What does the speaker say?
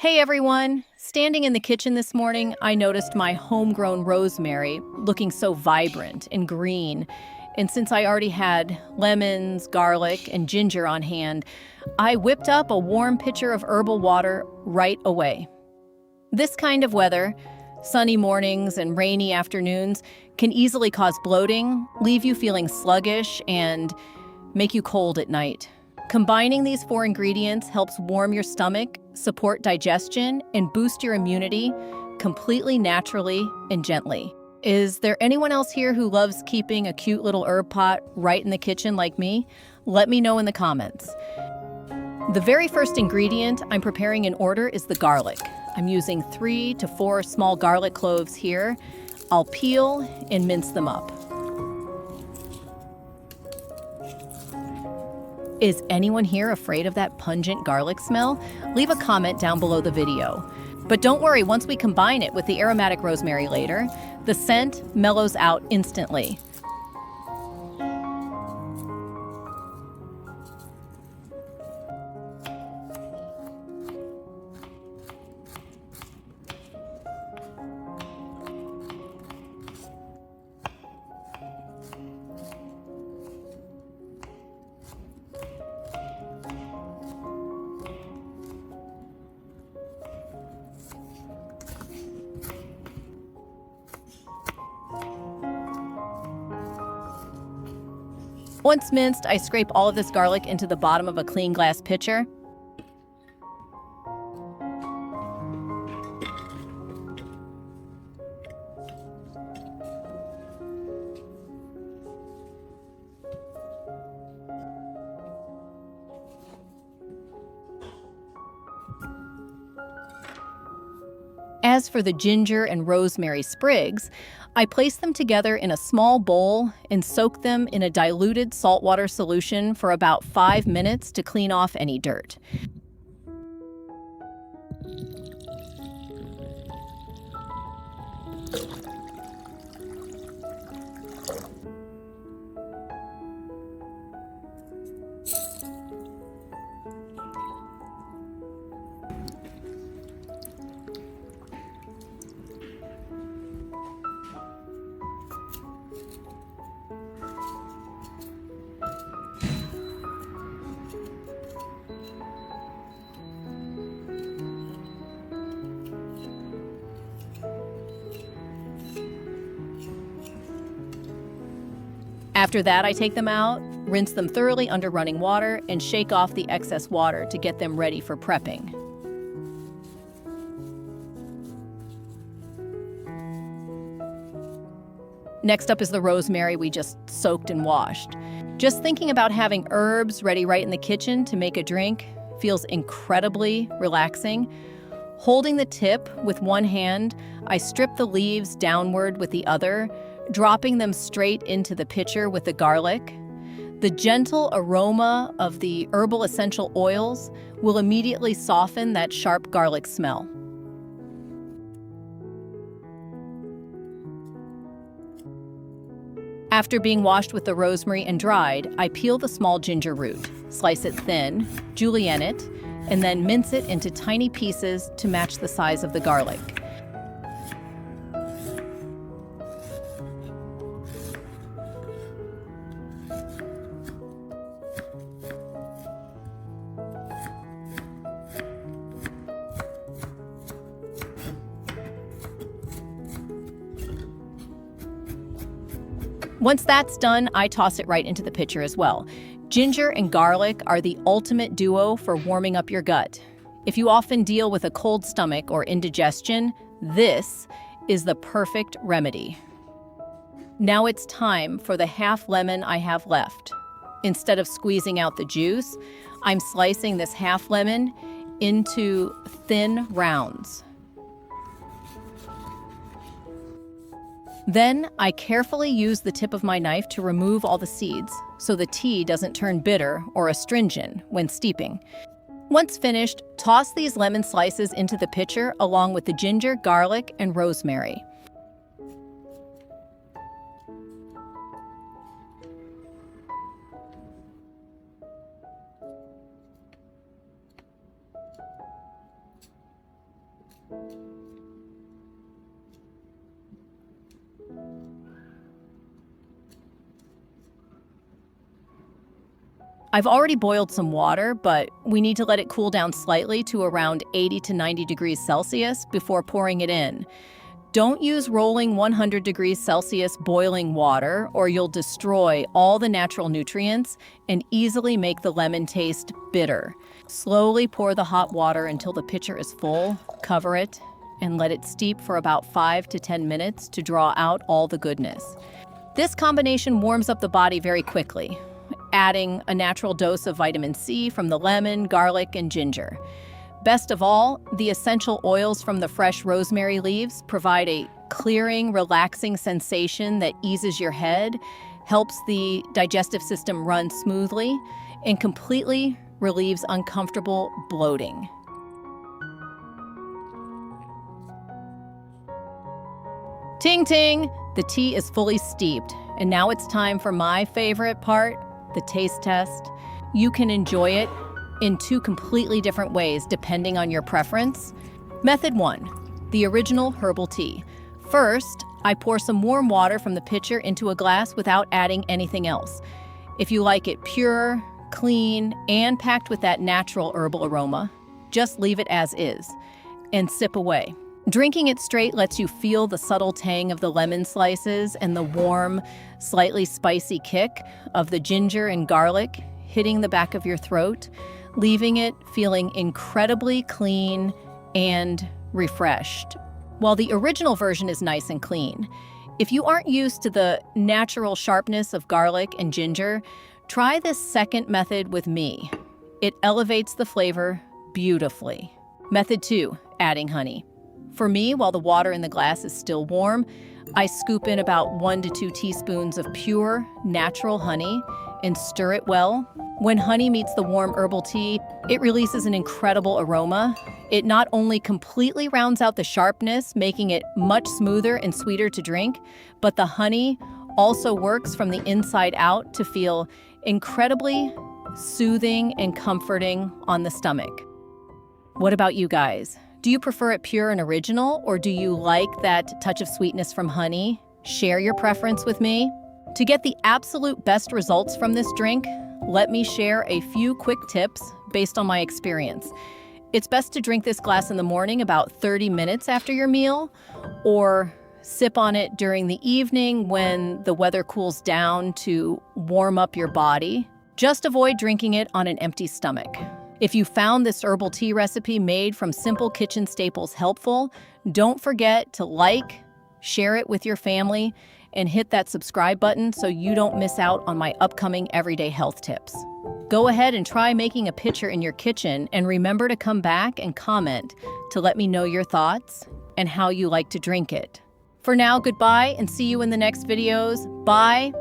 Hey everyone! Standing in the kitchen this morning, I noticed my homegrown rosemary looking so vibrant and green. And since I already had lemons, garlic, and ginger on hand, I whipped up a warm pitcher of herbal water right away. This kind of weather, sunny mornings and rainy afternoons, can easily cause bloating, leave you feeling sluggish, and make you cold at night. Combining these four ingredients helps warm your stomach, support digestion, and boost your immunity completely naturally and gently. Is there anyone else here who loves keeping a cute little herb pot right in the kitchen like me? Let me know in the comments. The very first ingredient I'm preparing in order is the garlic. I'm using 3 to 4 small garlic cloves here. I'll peel and mince them up. Is anyone here afraid of that pungent garlic smell? Leave a comment down below the video. But don't worry, once we combine it with the aromatic rosemary later, the scent mellows out instantly. Once minced, I scrape all of this garlic into the bottom of a clean glass pitcher. As for the ginger and rosemary sprigs, I place them together in a small bowl and soak them in a diluted saltwater solution for about 5 minutes to clean off any dirt. After that, I take them out, rinse them thoroughly under running water, and shake off the excess water to get them ready for prepping. Next up is the rosemary we just soaked and washed. Just thinking about having herbs ready right in the kitchen to make a drink feels incredibly relaxing. Holding the tip with one hand, I strip the leaves downward with the other, dropping them straight into the pitcher with the garlic. The gentle aroma of the herbal essential oils will immediately soften that sharp garlic smell. After being washed with the rosemary and dried, I peel the small ginger root, slice it thin, julienne it, and then mince it into tiny pieces to match the size of the garlic. Once that's done, I toss it right into the pitcher as well. Ginger and garlic are the ultimate duo for warming up your gut. If you often deal with a cold stomach or indigestion, this is the perfect remedy. Now it's time for the half lemon I have left. Instead of squeezing out the juice, I'm slicing this half lemon into thin rounds. Then I carefully use the tip of my knife to remove all the seeds so the tea doesn't turn bitter or astringent when steeping. Once finished, toss these lemon slices into the pitcher along with the ginger, garlic, and rosemary. I've already boiled some water, but we need to let it cool down slightly to around 80 to 90 degrees Celsius before pouring it in. Don't use rolling 100 degrees Celsius boiling water, or you'll destroy all the natural nutrients and easily make the lemon taste bitter. Slowly pour the hot water until the pitcher is full, cover it, and let it steep for about 5 to 10 minutes to draw out all the goodness. This combination warms up the body very quickly, adding a natural dose of vitamin C from the lemon, garlic, and ginger. Best of all, the essential oils from the fresh rosemary leaves provide a clearing, relaxing sensation that eases your head, helps the digestive system run smoothly, and completely relieves uncomfortable bloating. Ting ting! The tea is fully steeped, and now it's time for my favorite part, the taste test. You can enjoy it in 2 completely different ways depending on your preference. Method 1, the original herbal tea. First, I pour some warm water from the pitcher into a glass without adding anything else. If you like it pure, clean, and packed with that natural herbal aroma, just leave it as is and sip away. Drinking it straight lets you feel the subtle tang of the lemon slices and the warm, slightly spicy kick of the ginger and garlic hitting the back of your throat, leaving it feeling incredibly clean and refreshed. While the original version is nice and clean, if you aren't used to the natural sharpness of garlic and ginger, try this second method with me. It elevates the flavor beautifully. Method 2, adding honey. For me, while the water in the glass is still warm, I scoop in about 1 to 2 teaspoons of pure, natural honey and stir it well. When honey meets the warm herbal tea, it releases an incredible aroma. It not only completely rounds out the sharpness, making it much smoother and sweeter to drink, but the honey also works from the inside out to feel incredibly soothing and comforting on the stomach. What about you guys? Do you prefer it pure and original, or do you like that touch of sweetness from honey? Share your preference with me. To get the absolute best results from this drink, let me share a few quick tips based on my experience. It's best to drink this glass in the morning about 30 minutes after your meal, or sip on it during the evening when the weather cools down to warm up your body. Just avoid drinking it on an empty stomach. If you found this herbal tea recipe made from simple kitchen staples helpful, don't forget to like, share it with your family, and hit that subscribe button so you don't miss out on my upcoming everyday health tips. Go ahead and try making a pitcher in your kitchen, and remember to come back and comment to let me know your thoughts and how you like to drink it. For now, goodbye and see you in the next videos. Bye.